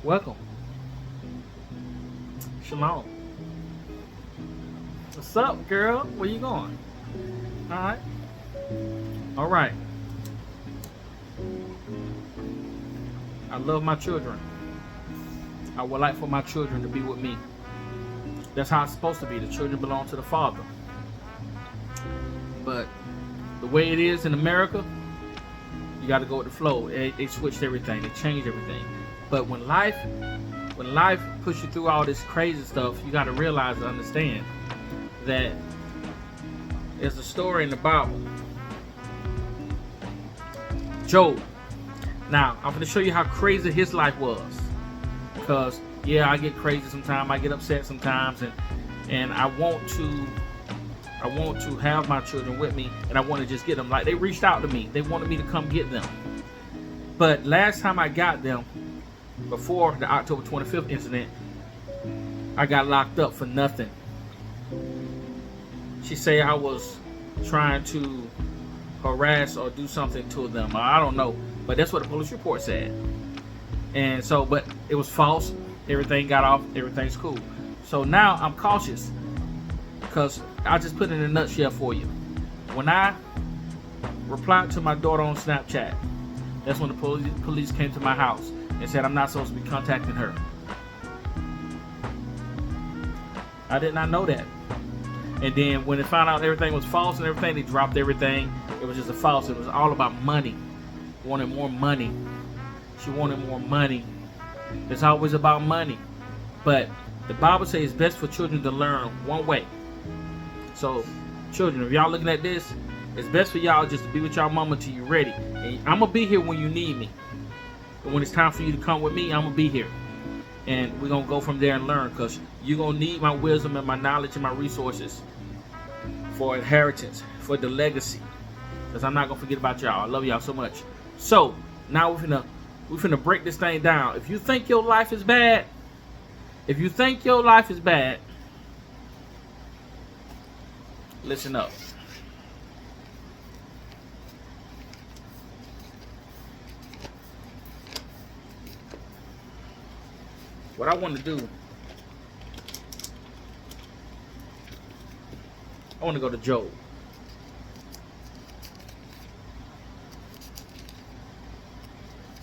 Welcome. Shalom. What's up, girl? Where you going? All right. All right. I love my children. I would like for my children to be with me. That's how it's supposed to be. The children belong to the Father. But the way it is in America, you got to go with the flow. They switched everything. They changed everything. But when life pushes you through all this crazy stuff, you got to realize and understand that there's a story in the Bible. Job. Now, I'm going to show you how crazy his life was. Because, yeah, I get crazy sometimes. I get upset sometimes. And I want to have my children with me. And I want to just get them. Like, they reached out to me. They wanted me to come get them. But last time I got them, before the October 25th incident, I got locked up for nothing. She say I was trying to harass or do something to them. I don't know, but that's what the police report said. And so, but it was false. Everything got off. Everything's cool. So now I'm cautious because I just put it in a nutshell for you. When I replied to my daughter on Snapchat, that's when the police came to my house and said I'm not supposed to be contacting her. I did not know that. And then when they found out everything was false and everything, they dropped everything. It was just a false. It was all about money. Wanted more money. She wanted more money. It's always about money. But the Bible says it's best for children to learn one way. So, children, if y'all looking at this, it's best for y'all just to be with y'all mama till you're ready. And I'm going to be here when you need me. But when it's time for you to come with me, I'm going to be here. And we're going to go from there and learn, because you're going to need my wisdom and my knowledge and my resources for inheritance, for the legacy. Because I'm not going to forget about y'all. I love y'all so much. So, now we're finna break this thing down. If you think your life is bad, listen up. What I want to do, I want to go to Job.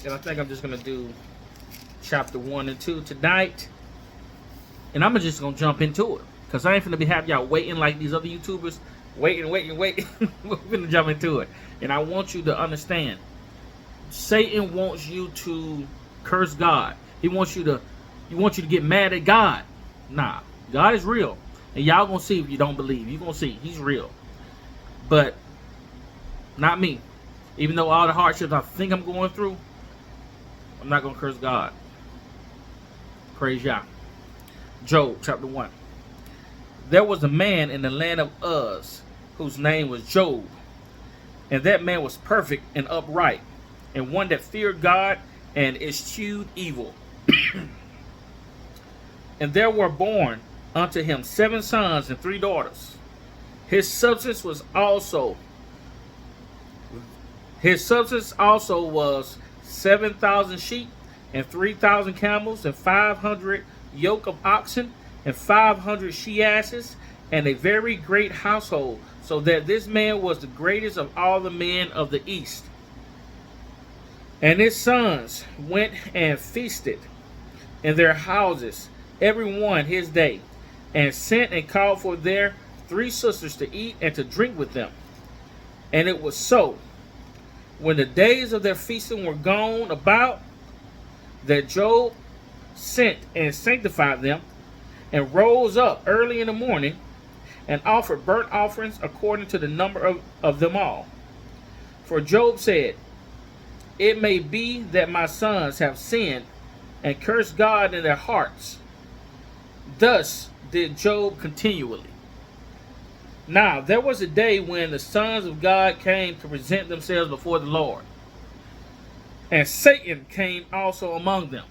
And I think I'm just going to do chapter 1 and 2 tonight. And I'm just going to jump into it. Because I ain't finna be having y'all waiting like these other YouTubers. Waiting. We're finna jump into it. And I want you to understand. Satan wants you to curse God. He wants you to get mad at God. Nah. God is real. And y'all gonna see if you don't believe. You're gonna see. He's real. But not me. Even though all the hardships I think I'm going through, I'm not gonna curse God. Praise Yah. Job chapter 1. There was a man in the land of Uz whose name was Job. And that man was perfect and upright, and one that feared God and eschewed evil. And there were born unto him 7 sons and 3 daughters. His substance also was 7,000 sheep, and 3,000 camels, and 500 yoke of oxen, and 500 she asses, and a very great household, so that this man was the greatest of all the men of the east. And his sons went and feasted in their houses, every one his day, and sent and called for their 3 sisters to eat and to drink with them. And it was so, when the days of their feasting were gone about, that Job sent and sanctified them, and rose up early in the morning, and offered burnt offerings according to the number of them all. For Job said, it may be that my sons have sinned and cursed God in their hearts. Thus did Job continually. Now there was a day when the sons of God came to present themselves before the Lord, and Satan came also among them.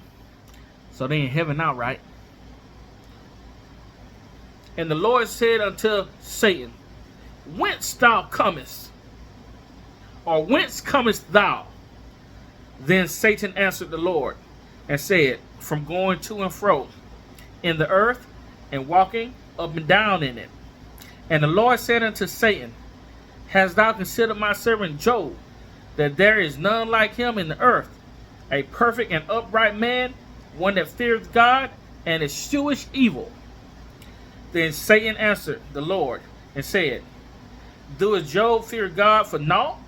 So they in heaven now, right? And the Lord said unto Satan, whence thou comest? Or whence comest thou? Then Satan answered the Lord, and said, from going to and fro in the earth, and walking up and down in it. And the Lord said unto Satan, hast thou considered my servant Job, that there is none like him in the earth, a perfect and upright man, one that feareth God, and escheweth evil? Then Satan answered the Lord, and said, doeth Job fear God for naught?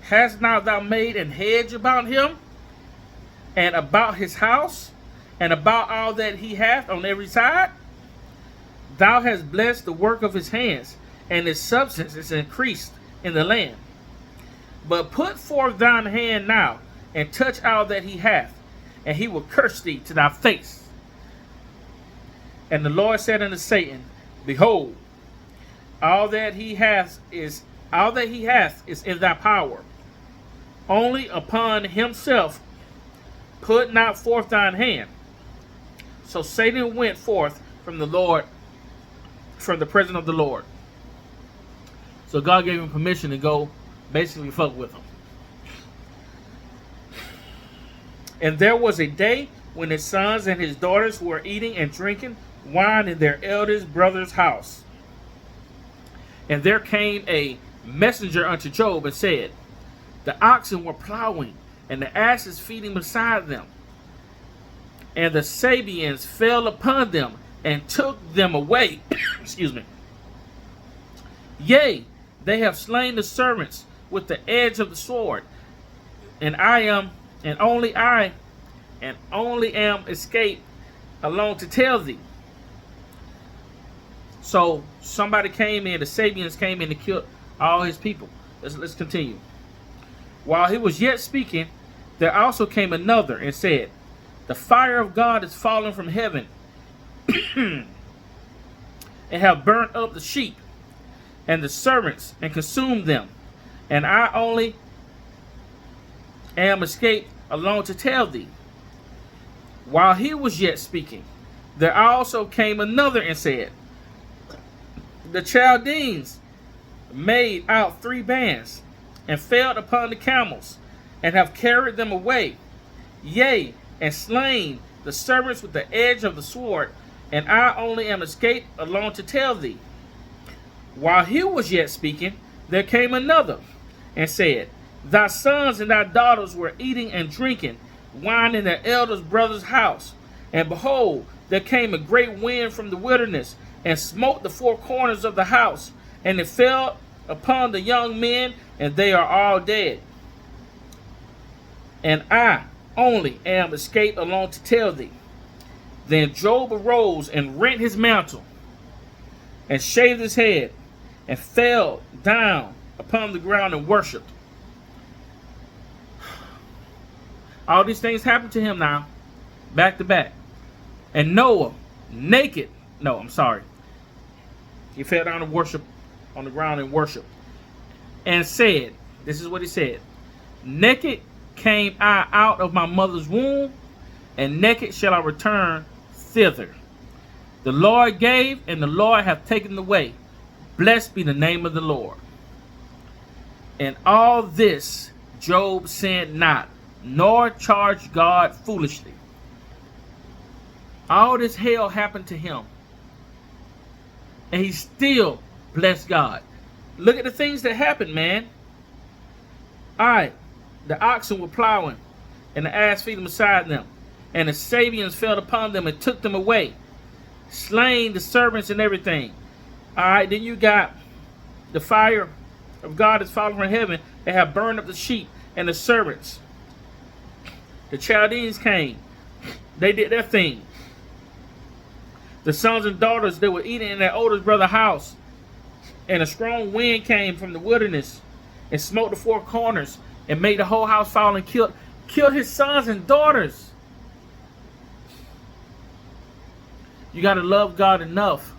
Hast not thou made an hedge about him, and about his house, and about all that he hath on every side? Thou hast blessed the work of his hands, and his substance is increased in the land. But put forth thine hand now, and touch all that he hath, and he will curse thee to thy face. And the Lord said unto Satan, behold, all that he hath is in thy power. Only upon himself put not forth thine hand. So Satan went forth from the Lord, from the presence of the Lord. So God gave him permission to go basically fuck with him. And there was a day when his sons and his daughters were eating and drinking wine in their eldest brother's house. And there came a messenger unto Job and said, the oxen were plowing, and the asses feeding beside them. And the Sabeans fell upon them and took them away. Excuse me. Yea, they have slain the servants with the edge of the sword, and only I am escaped alone to tell thee. So somebody came in, the Sabeans came in to kill all his people. Let's continue. While he was yet speaking, there also came another and said, the fire of God is fallen from heaven and have burnt up the sheep and the servants and consumed them. And I only am escaped alone to tell thee. While he was yet speaking, there also came another and said, the Chaldeans made out 3 bands and fell upon the camels and have carried them away, yea, and slain the servants with the edge of the sword, and I only am escaped alone to tell thee. While he was yet speaking, there came another and said, thy sons and thy daughters were eating and drinking wine in their eldest brother's house, and behold, there came a great wind from the wilderness and smote the 4 corners of the house, and it fell upon the young men, and they are all dead. And I only am escaped alone to tell thee. Then Job arose and rent his mantle, and shaved his head, and fell down upon the ground and worshipped. All these things happened to him now, back to back. And Noah, naked, he fell down and worshiped on the ground and worshiped. And said, this is what he said, naked came I out of my mother's womb, and naked shall I return thither. The Lord gave, and the Lord hath taken away. Blessed be the name of the Lord. And all this Job sinned not, nor charged God foolishly. All this hell happened to him, and he still blessed God. Look at the things that happened, man. All right, the oxen were plowing, and the ass feeding beside them, and the Sabeans fell upon them and took them away, slain the servants and everything. All right, then you got the fire of God is falling from heaven. They have burned up the sheep and the servants. The Chaldeans came. They did their thing. The sons and daughters, they were eating in their oldest brother's house. And a strong wind came from the wilderness and smote the 4 corners and made the whole house fall and killed his sons and daughters. You got to love God enough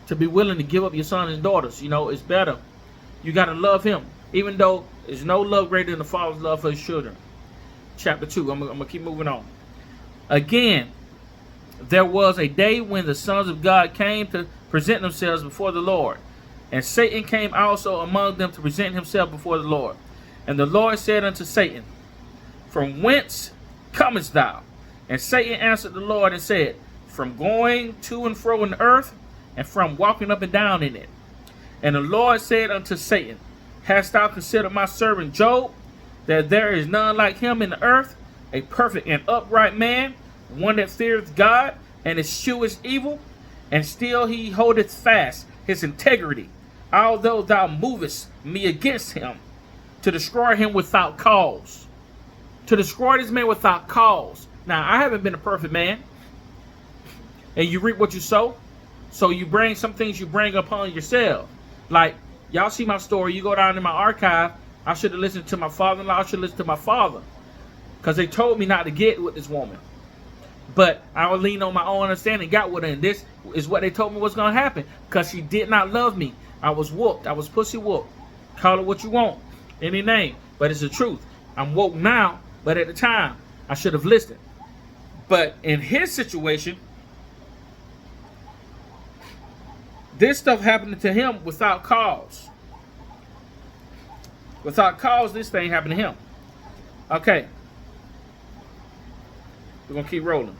to be willing to give up your sons and daughters. You know, it's better. You got to love him, even though there's no love greater than the Father's love for his children. Chapter 2, I'm going to keep moving on. Again, there was a day when the sons of God came to present themselves before the Lord. And Satan came also among them to present himself before the Lord. And the Lord said unto Satan, from whence comest thou? And Satan answered the Lord and said, from going to and fro in the earth, and from walking up and down in it. And the Lord said unto Satan, hast thou considered my servant Job, that there is none like him in the earth, a perfect and upright man, one that feareth God, and escheweth evil, and still he holdeth fast his integrity, although thou movest me against him, to destroy him without cause. To destroy this man without cause. Now, I haven't been a perfect man. And you reap what you sow. So you bring some things you bring upon yourself. Like, y'all see my story. You go down in my archive. I should have listened to my father-in-law. I should listen to my father. Because they told me not to get with this woman. But I would lean on my own understanding, got with her. And this is what they told me was going to happen. Because she did not love me. I was whooped. I was pussy whooped. Call it what you want. Any name. But it's the truth. I'm woke now. But at the time, I should have listened. But in his situation, this stuff happened to him without cause. Without cause, this thing happened to him. Okay. We're going to keep rolling.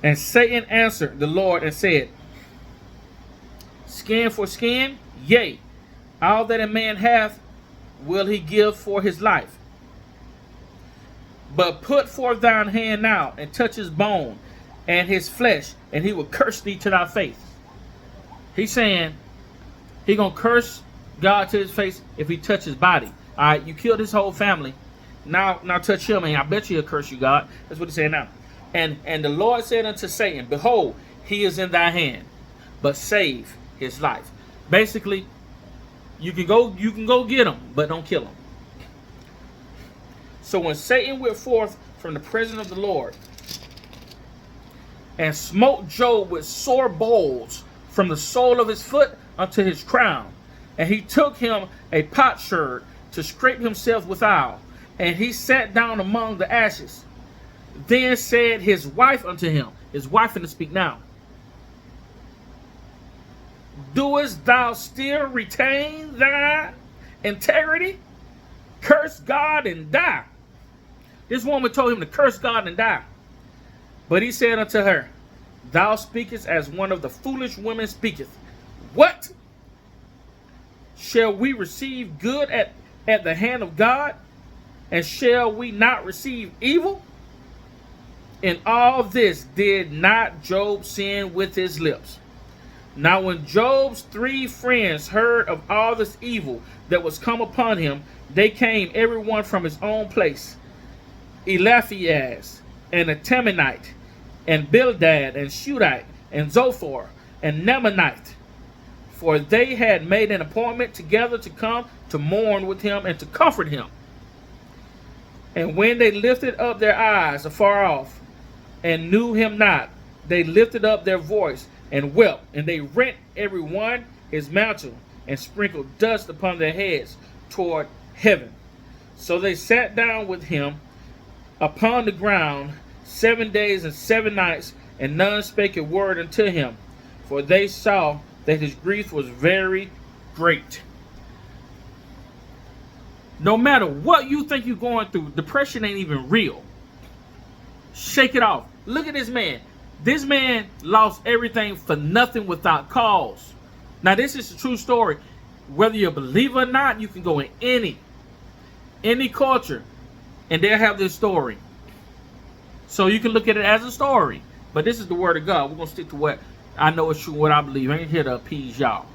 And Satan answered the Lord and said, skin for skin, yea, all that a man hath will he give for his life. But put forth thine hand now, and touch his bone and his flesh, and he will curse thee to thy face. He's saying he going to curse God to his face if he touch his body. All right, you killed his whole family. Now touch him, and I bet you he'll curse you, God. That's what he's saying now. And the Lord said unto Satan, behold, he is in thy hand, but save his life. Basically, you can go get him, but don't kill him. So when Satan went forth from the presence of the Lord and smote Job with sore boils from the sole of his foot unto his crown, and he took him a potsherd to scrape himself withal, and he sat down among the ashes. Then said his wife unto him, his wife finna speak now, doest thou still retain thy integrity? Curse God and die. This woman told him to curse God and die. But he said unto her, thou speakest as one of the foolish women speaketh. What? Shall we receive good at the hand of God? And shall we not receive evil? In all this did not Job sin with his lips. Now when Job's 3 friends heard of all this evil that was come upon him, they came every one from his own place. Eliphaz and the Temanite, and Bildad and Shudite, and Zophar and Nemanite. For they had made an appointment together to come to mourn with him and to comfort him. And when they lifted up their eyes afar off and knew him not, they lifted up their voice and wept, and they rent every one his mantle and sprinkled dust upon their heads toward heaven. So they sat down with him upon the ground 7 days and 7 nights, and none spake a word unto him, for they saw that his grief was very great. No matter what you think you're going through, depression ain't even real. Shake it off. Look at this man. This man lost everything for nothing without cause. Now, this is a true story. Whether you believe or not, you can go in any culture, and they'll have this story. So you can look at it as a story. But this is the word of God. We're going to stick to what I know is true, what I believe. I ain't here to appease y'all.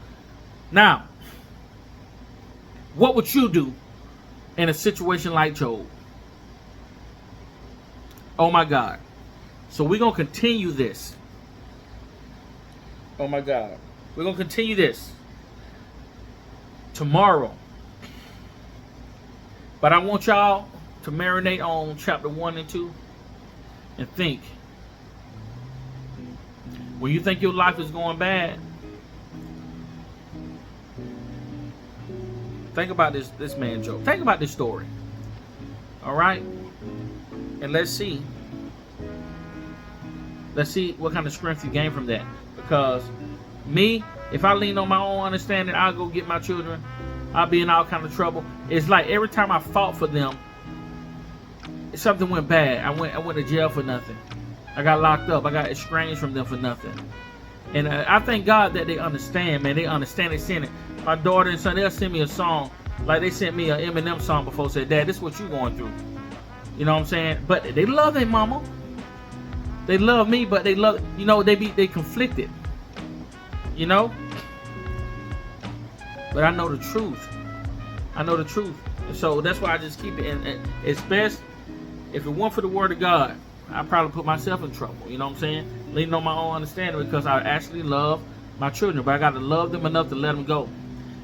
Now, what would you do in a situation like Job? Oh my God. So we're going to continue this. Oh my God. We're going to continue this tomorrow. But I want y'all to marinate on chapter 1 and 2 and think. When you think your life is going bad, think about this man Job. Think about this story. All right? And let's see what kind of strength you gain from that. Because me, if I lean on my own understanding, I'll go get my children. I'll be in all kind of trouble. It's like every time I fought for them, something went bad. I went to jail for nothing. I got locked up. I got estranged from them for nothing. And I thank God that they understand, man. They understand. They send it. My daughter and son, they'll send me a song. Like they sent me an Eminem song before. Said, Dad, this is what you going through. You know what I'm saying? But they love their mama. They love me, but they love, they conflicted. You know? But I know the truth. I know the truth. And so that's why I just keep it. And it's best, if it weren't for the word of God, I'd probably put myself in trouble. You know what I'm saying? Leaning on my own understanding, because I actually love my children. But I got to love them enough to let them go.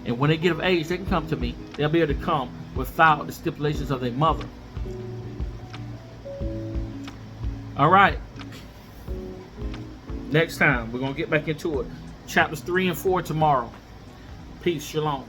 And when they get of age, they can come to me. They'll be able to come without the stipulations of their mother. All right. Next time, we're going to get back into it. Chapters 3 and 4 tomorrow. Peace. Shalom.